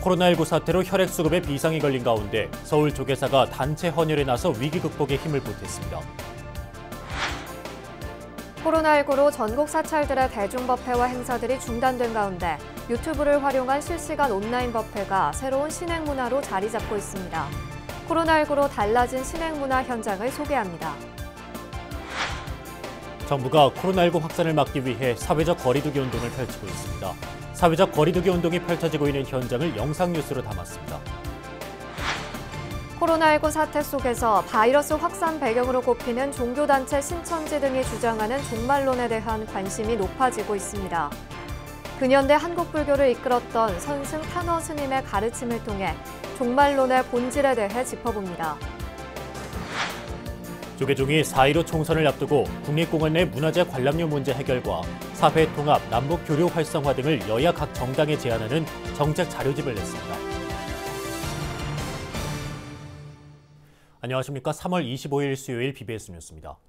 코로나19 사태로 혈액 수급에 비상이 걸린 가운데 서울 조계사가 단체 헌혈에 나서 위기 극복에 힘을 보탰습니다. 코로나19로 전국 사찰들의 대중법회와 행사들이 중단된 가운데 유튜브를 활용한 실시간 온라인 법회가 새로운 신행 문화로 자리 잡고 있습니다. 코로나19로 달라진 신행 문화 현장을 소개합니다. 정부가 코로나19 확산을 막기 위해 사회적 거리두기 운동을 펼치고 있습니다. 사회적 거리두기 운동이 펼쳐지고 있는 현장을 영상 뉴스로 담았습니다. 코로나19 사태 속에서 바이러스 확산 배경으로 꼽히는 종교단체 신천지 등이 주장하는 종말론에 대한 관심이 높아지고 있습니다. 근현대 한국 불교를 이끌었던 선승 탄원 스님의 가르침을 통해 종말론의 본질에 대해 짚어봅니다. 조계종이 4.15 총선을 앞두고 국립공원 내 문화재 관람료 문제 해결과 사회 통합, 남북 교류 활성화 등을 여야 각 정당에 제안하는 정책 자료집을 냈습니다. 안녕하십니까. 3월 25일 수요일 BBS 뉴스입니다.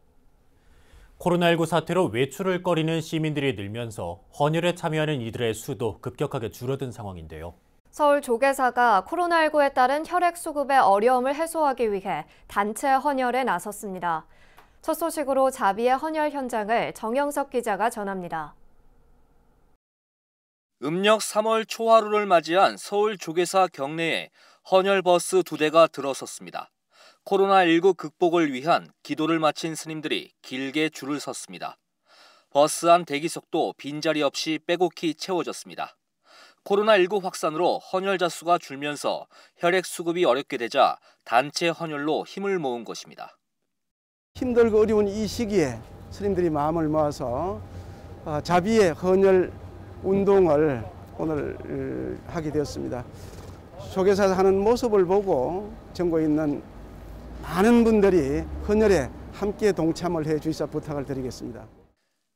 코로나19 사태로 외출을 꺼리는 시민들이 늘면서 헌혈에 참여하는 이들의 수도 급격하게 줄어든 상황인데요. 서울 조계사가 코로나19에 따른 혈액 수급의 어려움을 해소하기 위해 단체 헌혈에 나섰습니다. 첫 소식으로 자비의 헌혈 현장을 정영석 기자가 전합니다. 음력 3월 초하루를 맞이한 서울 조계사 경내에 헌혈 버스 2대가 들어섰습니다. 코로나19 극복을 위한 기도를 마친 스님들이 길게 줄을 섰습니다. 버스 안 대기석도 빈자리 없이 빼곡히 채워졌습니다. 코로나19 확산으로 헌혈자 수가 줄면서 혈액 수급이 어렵게 되자 단체 헌혈로 힘을 모은 것입니다. 힘들고 어려운 이 시기에 스님들이 마음을 모아서 자비의 헌혈 운동을 오늘 하게 되었습니다. 조계사에서 하는 모습을 보고 전국에 있는 많은 분들이 헌혈에 함께 동참을 해 주시사 부탁을 드리겠습니다.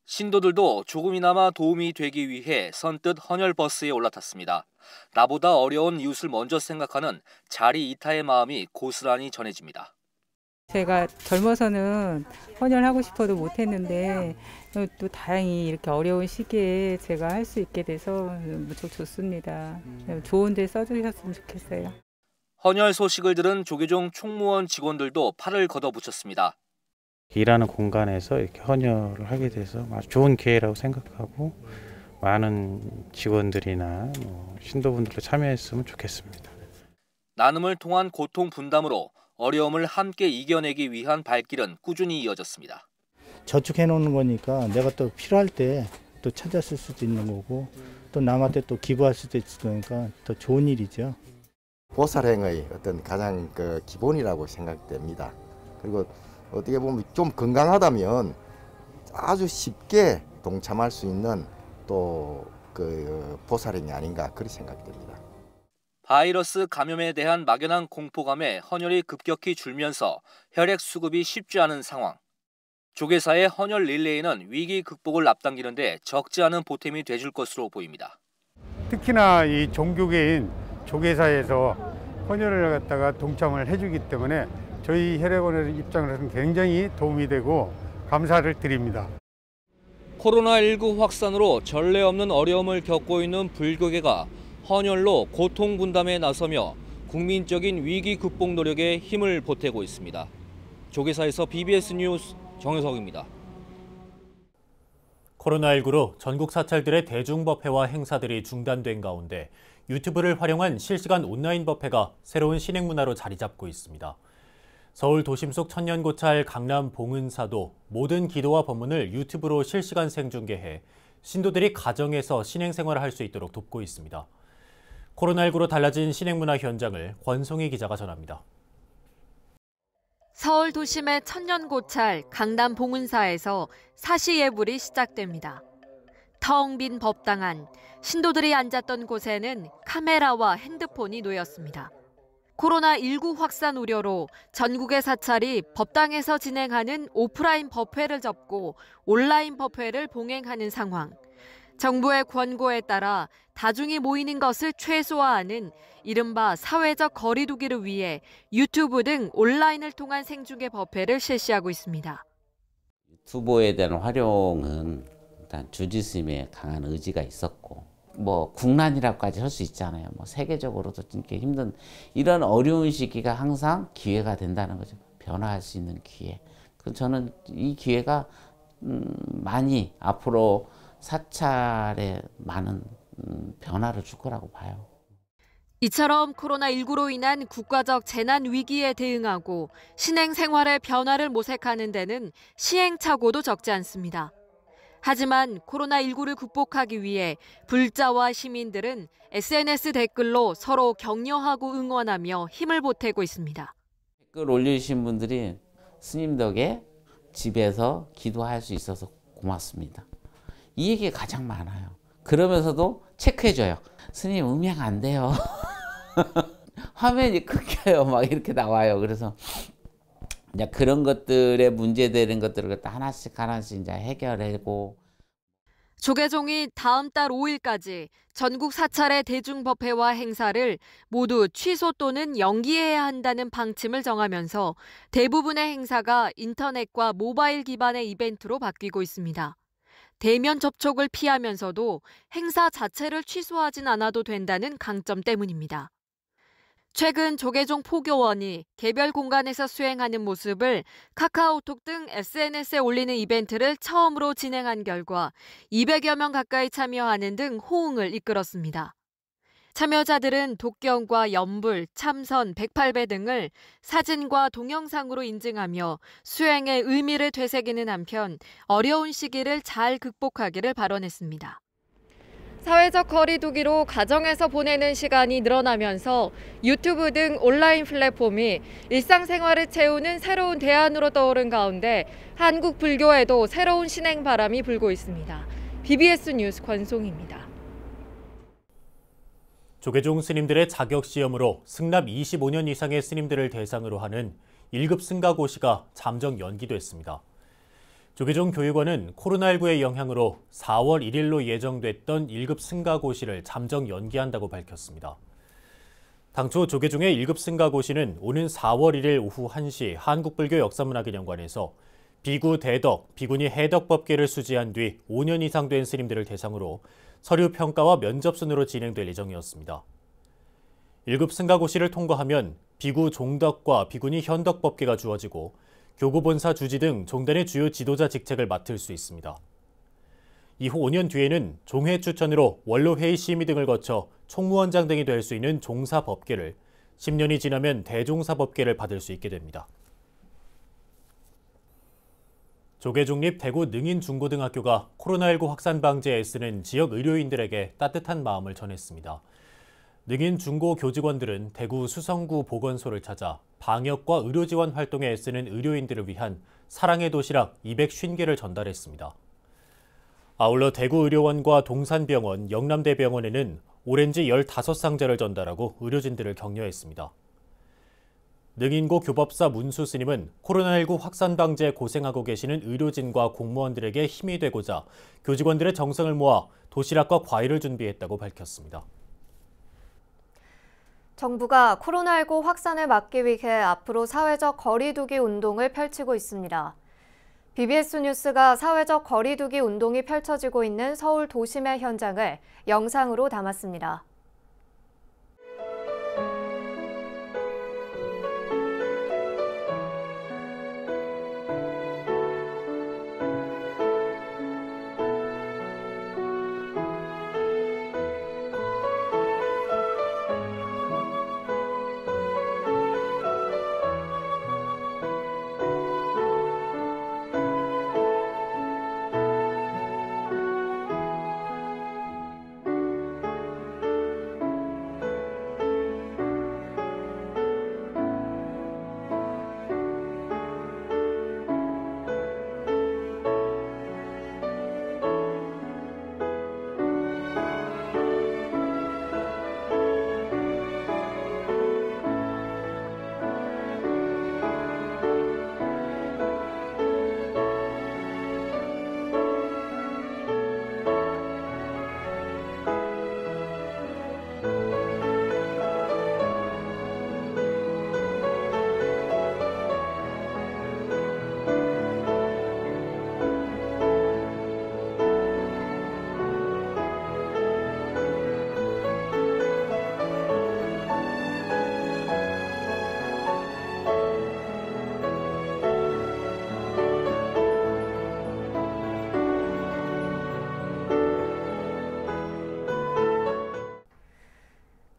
신도들도 조금이나마 도움이 되기 위해 선뜻 헌혈 버스에 올라탔습니다. 나보다 어려운 이웃을 먼저 생각하는 자리 이타의 마음이 고스란히 전해집니다. 제가 젊어서는 헌혈하고 싶어도 못했는데 또 다행히 이렇게 어려운 시기에 제가 할 수 있게 돼서 무척 좋습니다. 좋은 데 써주셨으면 좋겠어요. 헌혈 소식을 들은 조계종 총무원 직원들도 팔을 걷어붙였습니다. 일하는 공간에서 이렇게 헌혈을 하게 돼서 아주 좋은 기회라고 생각하고 많은 직원들이나 신도분들도 참여했으면 좋겠습니다. 나눔을 통한 고통 분담으로 어려움을 함께 이겨내기 위한 발길은 꾸준히 이어졌습니다. 저축해 놓는 거니까 내가 또 필요할 때 또 찾았을 수도 있는 거고 또 남한테 또 기부할 수도 있으니까 더 좋은 일이죠. 보살행의 어떤 가장 기본이라고 생각됩니다. 그리고 어떻게 보면 좀 건강하다면 아주 쉽게 동참할 수 있는 또 보살행이 아닌가 그렇게 생각됩니다. 바이러스 감염에 대한 막연한 공포감에 헌혈이 급격히 줄면서 혈액 수급이 쉽지 않은 상황. 조계사의 헌혈 릴레이는 위기 극복을 앞당기는데 적지 않은 보탬이 돼줄 것으로 보입니다. 특히나 이 종교계인 조계사에서 헌혈을 갖다가 동참을 해주기 때문에 저희 혈액원의 입장으로서는 굉장히 도움이 되고 감사를 드립니다. 코로나19 확산으로 전례 없는 어려움을 겪고 있는 불교계가 헌혈로 고통 분담에 나서며 국민적인 위기 극복 노력에 힘을 보태고 있습니다. 조계사에서 BBS 뉴스 정혜석입니다. 코로나19로 전국 사찰들의 대중법회와 행사들이 중단된 가운데 유튜브를 활용한 실시간 온라인 법회가 새로운 신행 문화로 자리 잡고 있습니다. 서울 도심 속 천년고찰 강남 봉은사도 모든 기도와 법문을 유튜브로 실시간 생중계해 신도들이 가정에서 신행생활을 할 수 있도록 돕고 있습니다. 코로나19로 달라진 신행문화 현장을 권송희 기자가 전합니다. 서울 도심의 천년고찰 강남 봉은사에서 사시예불이 시작됩니다. 텅 빈 법당 안, 신도들이 앉았던 곳에는 카메라와 핸드폰이 놓였습니다. 코로나19 확산 우려로 전국의 사찰이 법당에서 진행하는 오프라인 법회를 접고 온라인 법회를 봉행하는 상황. 정부의 권고에 따라 다중이 모이는 것을 최소화하는 이른바 사회적 거리두기를 위해 유튜브 등 온라인을 통한 생중계 법회를 실시하고 있습니다. 유튜브에 대한 활용은 일단 주지스님의 강한 의지가 있었고 뭐 국난이라고까지 할 수 있잖아요. 뭐 세계적으로도 이렇게 힘든 이런 어려운 시기가 항상 기회가 된다는 거죠. 변화할 수 있는 기회. 저는 이 기회가 많이 앞으로 사찰에 많은 변화를 줄 거라고 봐요. 이처럼 코로나19로 인한 국가적 재난 위기에 대응하고 신행 생활의 변화를 모색하는 데는 시행착오도 적지 않습니다. 하지만 코로나19를 극복하기 위해 불자와 시민들은 SNS 댓글로 서로 격려하고 응원하며 힘을 보태고 있습니다. 댓글 올려주신 분들이 스님 덕에 집에서 기도할 수 있어서 고맙습니다. 이 얘기가 가장 많아요. 그러면서도 체크해줘요. 스님 음향 안 돼요. 화면이 끊겨요. 막 이렇게 나와요. 그래서 이제 그런 것들에 문제되는 것들을 갖다 하나씩 이제 해결하고. 조계종이 다음 달 5일까지 전국 사찰의 대중법회와 행사를 모두 취소 또는 연기해야 한다는 방침을 정하면서 대부분의 행사가 인터넷과 모바일 기반의 이벤트로 바뀌고 있습니다. 대면 접촉을 피하면서도 행사 자체를 취소하진 않아도 된다는 강점 때문입니다. 최근 조계종 포교원이 개별 공간에서 수행하는 모습을 카카오톡 등 SNS에 올리는 이벤트를 처음으로 진행한 결과 200여 명 가까이 참여하는 등 호응을 이끌었습니다. 참여자들은 독경과 연불, 참선, 108배 등을 사진과 동영상으로 인증하며 수행의 의미를 되새기는 한편 어려운 시기를 잘 극복하기를 발언했습니다. 사회적 거리 두기로 가정에서 보내는 시간이 늘어나면서 유튜브 등 온라인 플랫폼이 일상생활을 채우는 새로운 대안으로 떠오른 가운데 한국 불교에도 새로운 신행 바람이 불고 있습니다. BBS 뉴스 권송입니다. 조계종 스님들의 자격시험으로 승납 25년 이상의 스님들을 대상으로 하는 1급 승가고시가 잠정 연기됐습니다. 조계종 교육원은 코로나19의 영향으로 4월 1일로 예정됐던 1급 승가고시를 잠정 연기한다고 밝혔습니다. 당초 조계종의 1급 승가고시는 오는 4월 1일 오후 1시 한국불교역사문화기념관에서 비구 대덕, 비구니 해덕법계를 수지한 뒤 5년 이상 된 스님들을 대상으로 서류 평가와 면접 순으로 진행될 예정이었습니다. 1급 승가고시를 통과하면 비구 종덕과 비구니 현덕법계가 주어지고 교구본사 주지 등 종단의 주요 지도자 직책을 맡을 수 있습니다. 이후 5년 뒤에는 종회 추천으로 원로회의 심의 등을 거쳐 총무원장 등이 될 수 있는 종사법계를, 10년이 지나면 대종사법계를 받을 수 있게 됩니다. 조계종립 대구 능인중고등학교가 코로나19 확산 방지에 애쓰는 지역 의료인들에게 따뜻한 마음을 전했습니다. 능인중고 교직원들은 대구 수성구 보건소를 찾아 방역과 의료 지원 활동에 애쓰는 의료인들을 위한 사랑의 도시락 250개를 전달했습니다. 아울러 대구의료원과 동산병원, 영남대병원에는 오렌지 15상자를 전달하고 의료진들을 격려했습니다. 능인고 교법사 문수 스님은 코로나19 확산 방지에 고생하고 계시는 의료진과 공무원들에게 힘이 되고자 교직원들의 정성을 모아 도시락과 과일을 준비했다고 밝혔습니다. 정부가 코로나19 확산을 막기 위해 앞으로 사회적 거리 두기 운동을 펼치고 있습니다. BBS 뉴스가 사회적 거리 두기 운동이 펼쳐지고 있는 서울 도심의 현장을 영상으로 담았습니다.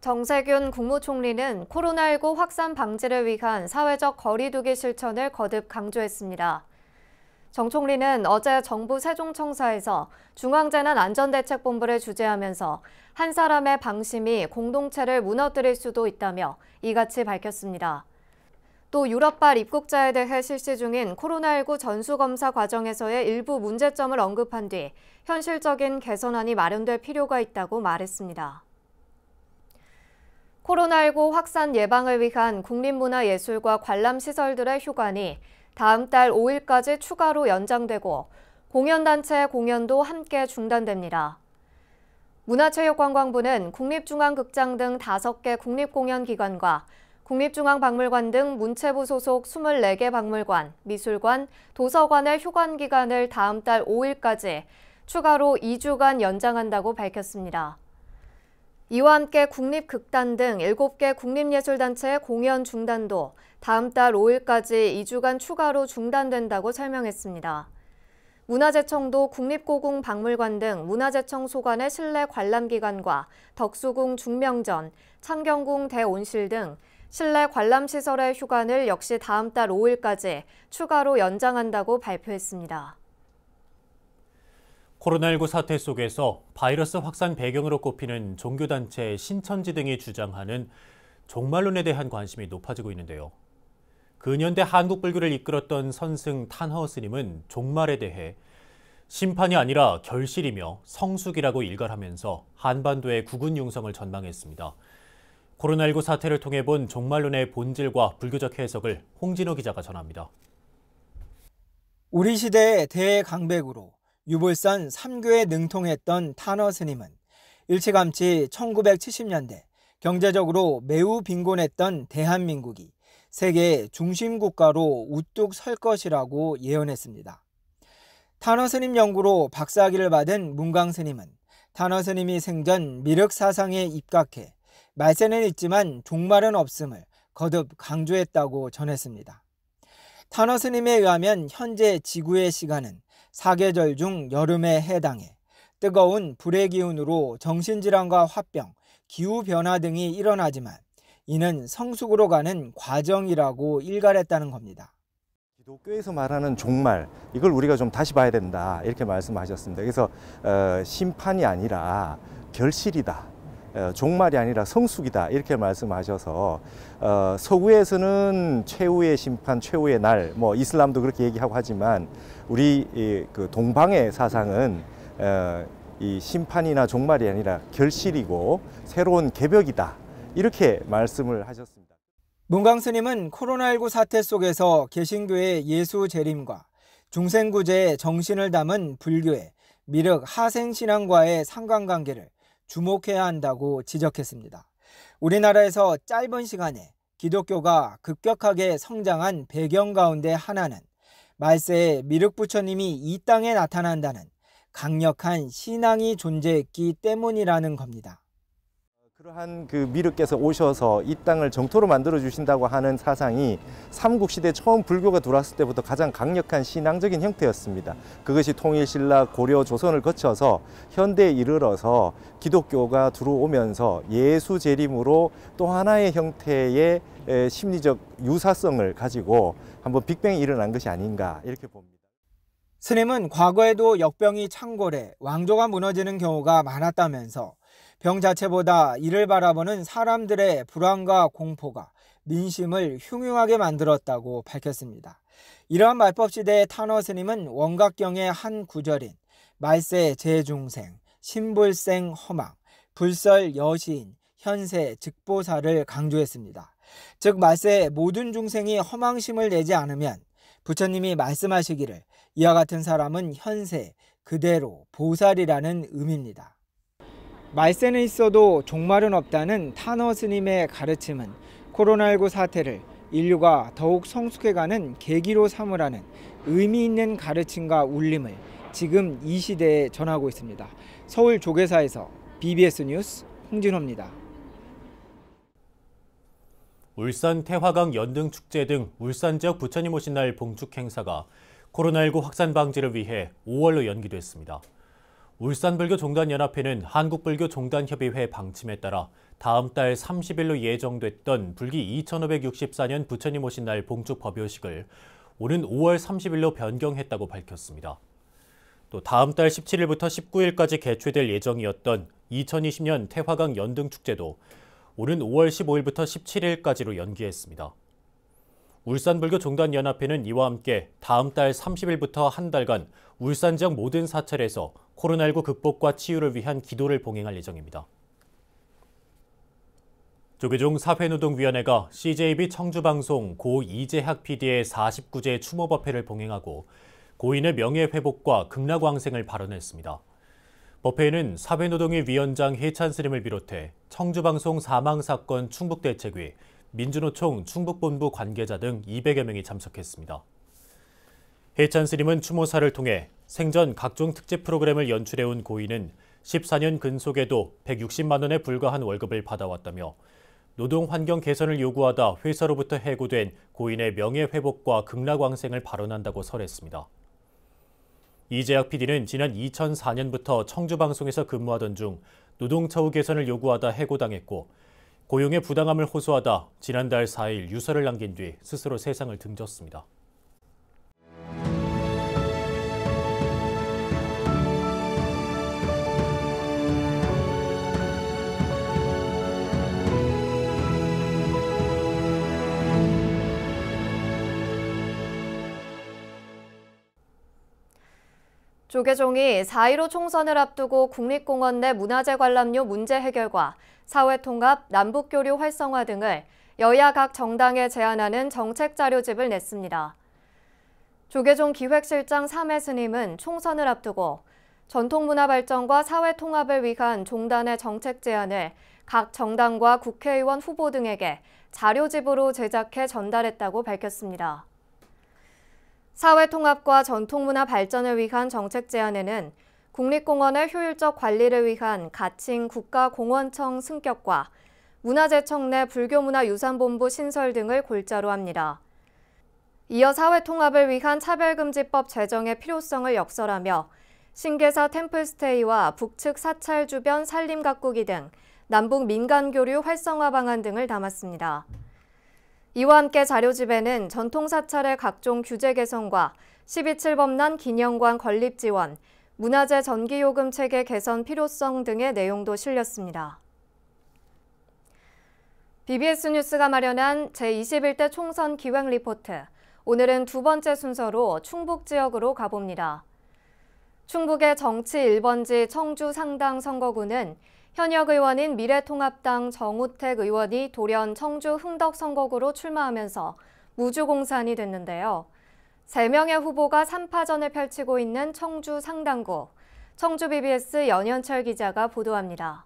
정세균 국무총리는 코로나19 확산 방지를 위한 사회적 거리 두기 실천을 거듭 강조했습니다. 정 총리는 어제 정부 세종청사에서 중앙재난안전대책본부를 주재하면서 한 사람의 방심이 공동체를 무너뜨릴 수도 있다며 이같이 밝혔습니다. 또 유럽발 입국자에 대해 실시 중인 코로나19 전수검사 과정에서의 일부 문제점을 언급한 뒤 현실적인 개선안이 마련될 필요가 있다고 말했습니다. 코로나19 확산 예방을 위한 국립문화예술과 관람시설들의 휴관이 다음 달 5일까지 추가로 연장되고 공연단체 공연도 함께 중단됩니다. 문화체육관광부는 국립중앙극장 등 5개 국립공연기관과 국립중앙박물관 등 문체부 소속 24개 박물관, 미술관, 도서관의 휴관 기간을 다음 달 5일까지 추가로 2주간 연장한다고 밝혔습니다. 이와 함께 국립극단 등 7개 국립예술단체의 공연 중단도 다음 달 5일까지 2주간 추가로 중단된다고 설명했습니다. 문화재청도 국립고궁박물관 등 문화재청 소관의 실내 관람기관과 덕수궁 중명전, 창경궁 대온실 등 실내 관람시설의 휴관을 역시 다음 달 5일까지 추가로 연장한다고 발표했습니다. 코로나19 사태 속에서 바이러스 확산 배경으로 꼽히는 종교단체 신천지 등이 주장하는 종말론에 대한 관심이 높아지고 있는데요. 근현대 한국 불교를 이끌었던 선승 탄허 스님은 종말에 대해 심판이 아니라 결실이며 성숙이라고 일갈하면서 한반도의 국운 융성을 전망했습니다. 코로나19 사태를 통해 본 종말론의 본질과 불교적 해석을 홍진호 기자가 전합니다. 우리 시대의 대강백으로 유불선 3교에 능통했던 탄허 스님은 일찌감치 1970년대 경제적으로 매우 빈곤했던 대한민국이 세계의 중심 국가로 우뚝 설 것이라고 예언했습니다. 탄허 스님 연구로 박사학위를 받은 문광 스님은 탄허 스님이 생전 미륵 사상에 입각해 말세는 있지만 종말은 없음을 거듭 강조했다고 전했습니다. 탄허 스님에 의하면 현재 지구의 시간은 사계절 중 여름에 해당해 뜨거운 불의 기운으로 정신질환과 화병, 기후변화 등이 일어나지만 이는 성숙으로 가는 과정이라고 일갈했다는 겁니다. 기독교에서 말하는 종말, 이걸 우리가 좀 다시 봐야 된다 이렇게 말씀하셨습니다. 그래서 심판이 아니라 결실이다. 종말이 아니라 성숙이다 이렇게 말씀하셔서 서구에서는 최후의 심판, 최후의 날, 뭐 이슬람도 그렇게 얘기하고 하지만 우리 그 동방의 사상은 이 심판이나 종말이 아니라 결실이고 새로운 개벽이다 이렇게 말씀을 하셨습니다. 문광 스님은 코로나19 사태 속에서 개신교의 예수 재림과 중생구제의 정신을 담은 불교의 미륵 하생신앙과의 상관관계를 주목해야 한다고 지적했습니다. 우리나라에서 짧은 시간에 기독교가 급격하게 성장한 배경 가운데 하나는 말세에 미륵 부처님이 이 땅에 나타난다는 강력한 신앙이 존재했기 때문이라는 겁니다. 그러한 그 미륵께서 오셔서 이 땅을 정토로 만들어 주신다고 하는 사상이 삼국시대 처음 불교가 들어왔을 때부터 가장 강력한 신앙적인 형태였습니다. 그것이 통일신라, 고려, 조선을 거쳐서 현대에 이르러서 기독교가 들어오면서 예수 재림으로 또 하나의 형태의 심리적 유사성을 가지고 한번 빅뱅이 일어난 것이 아닌가 이렇게 봅니다. 스님은 과거에도 역병이 창궐해 왕조가 무너지는 경우가 많았다면서 병 자체보다 이를 바라보는 사람들의 불안과 공포가 민심을 흉흉하게 만들었다고 밝혔습니다. 이러한 말법 시대의 탄허 스님은 원각경의 한 구절인 말세 재중생, 신불생 허망, 불설 여시인, 현세 즉보살을 강조했습니다. 즉 말세 모든 중생이 허망심을 내지 않으면 부처님이 말씀하시기를 이와 같은 사람은 현세, 그대로 보살이라는 의미입니다. 말세는 있어도 종말은 없다는 탄허 스님의 가르침은 코로나19 사태를 인류가 더욱 성숙해가는 계기로 삼으라는 의미 있는 가르침과 울림을 지금 이 시대에 전하고 있습니다. 서울 조계사에서 BBS 뉴스 홍진호입니다. 울산 태화강 연등축제 등 울산 지역 부처님 오신 날 봉축 행사가 코로나19 확산 방지를 위해 5월로 연기됐습니다. 울산불교종단연합회는 한국불교종단협의회 방침에 따라 다음 달 30일로 예정됐던 불기 2564년 부처님 오신 날 봉축 법요식을 오는 5월 30일로 변경했다고 밝혔습니다. 또 다음 달 17일부터 19일까지 개최될 예정이었던 2020년 태화강 연등축제도 오는 5월 15일부터 17일까지로 연기했습니다. 울산불교종단연합회는 이와 함께 다음 달 30일부터 한 달간 울산 지역 모든 사찰에서 코로나19 극복과 치유를 위한 기도를 봉행할 예정입니다. 조계종 사회노동위원회가 CJB 청주방송 고 이재학 PD의 49제 추모법회를 봉행하고 고인의 명예회복과 극락왕생을 발언했습니다. 법회에는 사회노동위 위원장 해찬 스님을 비롯해 청주방송 사망사건 충북대책위, 민주노총 충북본부 관계자 등 200여 명이 참석했습니다. 해찬 스님은 추모사를 통해 생전 각종 특집 프로그램을 연출해온 고인은 14년 근속에도 160만 원에 불과한 월급을 받아왔다며 노동 환경 개선을 요구하다 회사로부터 해고된 고인의 명예회복과 극락왕생을 발언한다고 설했습니다. 이재학 PD는 지난 2004년부터 청주방송에서 근무하던 중 노동 처우 개선을 요구하다 해고당했고 고용의 부당함을 호소하다 지난달 4일 유서를 남긴 뒤 스스로 세상을 등졌습니다. 조계종이 4.15 총선을 앞두고 국립공원 내 문화재 관람료 문제 해결과 사회통합, 남북교류 활성화 등을 여야 각 정당에 제안하는 정책자료집을 냈습니다. 조계종 기획실장 3회 스님은 총선을 앞두고 전통문화 발전과 사회통합을 위한 종단의 정책 제안을 각 정당과 국회의원 후보 등에게 자료집으로 제작해 전달했다고 밝혔습니다. 사회통합과 전통문화 발전을 위한 정책 제안에는 국립공원의 효율적 관리를 위한 가칭 국가공원청 승격과 문화재청 내 불교문화유산본부 신설 등을 골자로 합니다. 이어 사회통합을 위한 차별금지법 제정의 필요성을 역설하며 신계사 템플스테이와 북측 사찰 주변 산림가꾸기 등 남북 민간교류 활성화 방안 등을 담았습니다. 이와 함께 자료집에는 전통사찰의 각종 규제 개선과 12.7 범란 기념관 건립 지원, 문화재 전기요금 체계 개선 필요성 등의 내용도 실렸습니다. BBS 뉴스가 마련한 제21대 총선 기획 리포트. 오늘은 두 번째 순서로 충북 지역으로 가봅니다. 충북의 정치 1번지 청주 상당 선거구는 현역 의원인 미래통합당 정우택 의원이 돌연 청주 흥덕 선거구로 출마하면서 무주공산이 됐는데요. 3명의 후보가 3파전을 펼치고 있는 청주 상당구. 청주 BBS 연현철 기자가 보도합니다.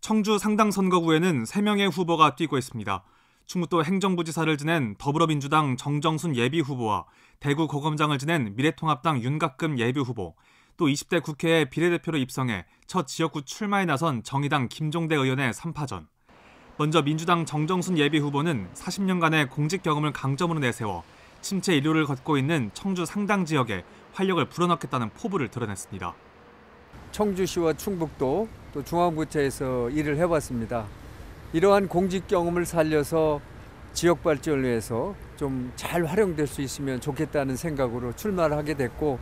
청주 상당 선거구에는 3명의 후보가 뛰고 있습니다. 충북도 행정부지사를 지낸 더불어민주당 정정순 예비후보와 대구 고검장을 지낸 미래통합당 윤가끔 예비후보, 또 20대 국회에 비례대표로 입성해 첫 지역구 출마에 나선 정의당 김종대 의원의 3파전. 먼저 민주당 정정순 예비후보는 40년간의 공직 경험을 강점으로 내세워 침체 일로를 걷고 있는 청주 상당 지역에 활력을 불어넣겠다는 포부를 드러냈습니다. 청주시와 충북도 또 중앙부처에서 일을 해봤습니다. 이러한 공직 경험을 살려서 지역 발전을 위해서 좀 잘 활용될 수 있으면 좋겠다는 생각으로 출마를 하게 됐고,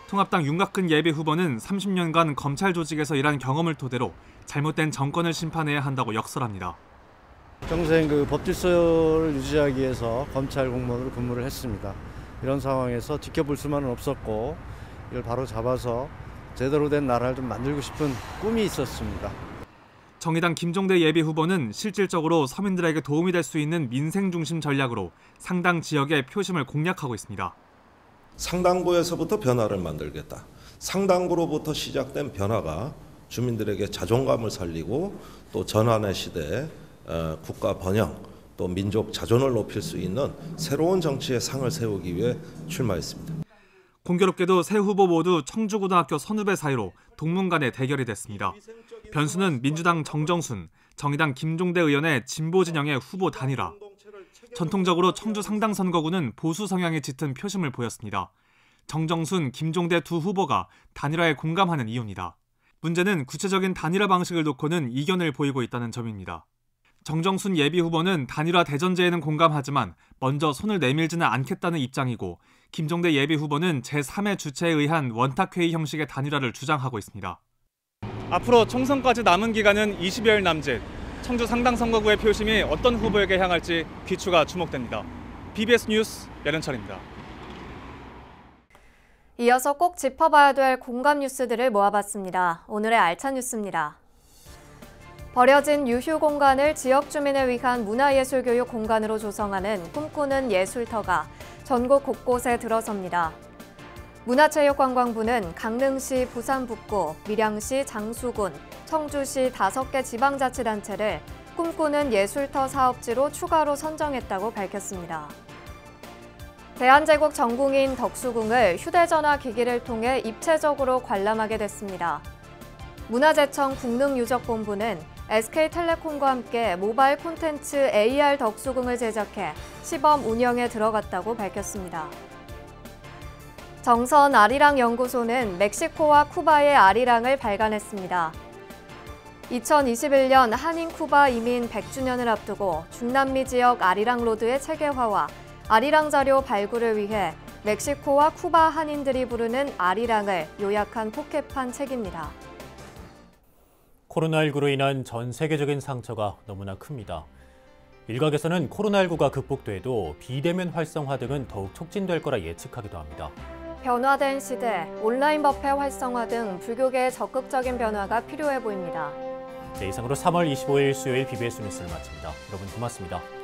통합당 윤곽근 예비후보는 30년간 검찰 조직에서 일한 경험을 토대로 잘못된 정권을 심판해야 한다고 역설합니다. 평생 법 질서를 유지하기 위해서 검찰 공무원으로 근무를 했습니다. 이런 상황에서 지켜볼 수만은 없었고 이걸 바로 잡아서 제대로 된 나라를 좀 만들고 싶은 꿈이 있었습니다. 정의당 김종대 예비후보는 실질적으로 서민들에게 도움이 될 수 있는 민생 중심 전략으로 상당 지역의 표심을 공략하고 있습니다. 상당구에서부터 변화를 만들겠다. 상당구로부터 시작된 변화가 주민들에게 자존감을 살리고 또 전환의 시대에 국가 번영, 또 민족 자존을 높일 수 있는 새로운 정치의 상을 세우기 위해 출마했습니다. 공교롭게도 세 후보 모두 청주고등학교 선후배 사이로 동문 간의 대결이 됐습니다. 변수는 민주당 정정순, 정의당 김종대 의원의 진보 진영의 후보 단일화. 전통적으로 청주 상당 선거구는 보수 성향이 짙은 표심을 보였습니다. 정정순, 김종대 두 후보가 단일화에 공감하는 이유입니다. 문제는 구체적인 단일화 방식을 놓고는 이견을 보이고 있다는 점입니다. 정정순 예비 후보는 단일화 대전제에는 공감하지만 먼저 손을 내밀지는 않겠다는 입장이고, 김종대 예비 후보는 제3의 주체에 의한 원탁회의 형식의 단일화를 주장하고 있습니다. 앞으로 총선까지 남은 기간은 20여일 남짓. 청주 상당선거구의 표심이 어떤 후보에게 향할지 귀추가 주목됩니다. BBS 뉴스 열현철입니다. 이어서 꼭 짚어봐야 될 공감 뉴스들을 모아봤습니다. 오늘의 알찬 뉴스입니다. 버려진 유휴 공간을 지역 주민을 위한 문화예술교육 공간으로 조성하는 꿈꾸는 예술터가 전국 곳곳에 들어섭니다. 문화체육관광부는 강릉시, 부산 북구, 밀양시, 장수군, 청주시 5개 지방자치단체를 꿈꾸는 예술터 사업지로 추가로 선정했다고 밝혔습니다. 대한제국 전궁인 덕수궁을 휴대전화 기기를 통해 입체적으로 관람하게 됐습니다. 문화재청 국능유적본부는 SK텔레콤과 함께 모바일 콘텐츠 AR 덕수궁을 제작해 시범 운영에 들어갔다고 밝혔습니다. 정선 아리랑 연구소는 멕시코와 쿠바의 아리랑을 발간했습니다. 2021년 한인 쿠바 이민 100주년을 앞두고 중남미 지역 아리랑 로드의 체계화와 아리랑 자료 발굴을 위해 멕시코와 쿠바 한인들이 부르는 아리랑을 요약한 포켓판 책입니다. 코로나19로 인한 전 세계적인 상처가 너무나 큽니다. 일각에서는 코로나19가 극복돼도 비대면 활성화 등은 더욱 촉진될 거라 예측하기도 합니다. 변화된 시대, 온라인 법회 활성화 등 불교계의 적극적인 변화가 필요해 보입니다. 네, 이상으로 3월 25일 수요일 BBS 뉴스를 마칩니다. 여러분 고맙습니다.